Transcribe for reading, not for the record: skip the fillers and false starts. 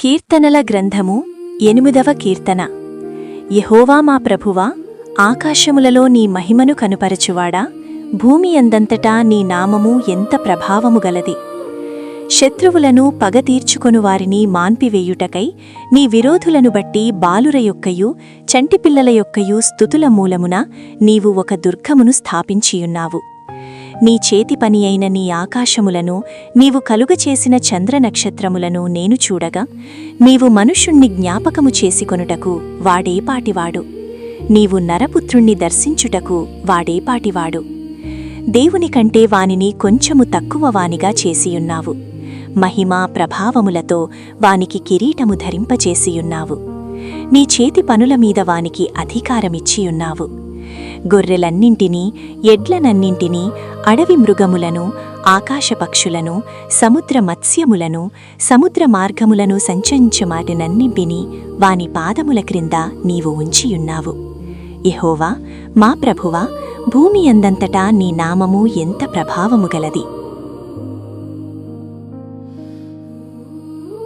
కీర్తనల గ్రంథము 8వ కీర్తన. యెహోవా మా ప్రభువా, ఆకాశములలో నీ మహిమను కనుపరచువాడా, భూమి అందంతటా నీ నామము ఎంత ప్రభావము గలది. శత్రువులను పగ తీర్చుకొను వారిని మాన్పివేయుటకై నీ విరోధులను బట్టి బాలుర యొక్కయు చంటిపిల్లల యొక్కయు స్తుతుల మూలమున నీవు ఒక దుర్గమును స్థాపించియున్నావు. నీ చేతి పని అయిన నీ ఆకాశములను నీవు కలుగచేసిన చంద్రనక్షత్రములను నేను చూడగా, నీవు మనుష్యుణ్ణి జ్ఞాపకము చేసుకొనుటకు వాడేపాటివాడు, నీవు నరపుత్రుణ్ణి దర్శించుటకు వాడేపాటివాడు. దేవుని కంటే వానిని కొంచెము తక్కువ వానిగా చేసియున్నావు. మహిమా ప్రభావములతో వానికి కిరీటము ధరింపచేసియున్నావు. నీ చేతి పనుల మీద వానికి అధికారమిచ్చియున్నావు. గొర్రెలన్నింటినీ, ఎడ్లనన్నింటినీ, అడవి మృగములను, ఆకాశపక్షులను, సముద్ర మత్స్యములను, సముద్ర మార్గములను సంచరించుమాటినన్నింటినీ వాని పాదముల క్రింద నీవు ఉంచియున్నావు. యెహోవా మా ప్రభువా, భూమి అందంతటా నీ నామము ఎంత ప్రభావము గలది.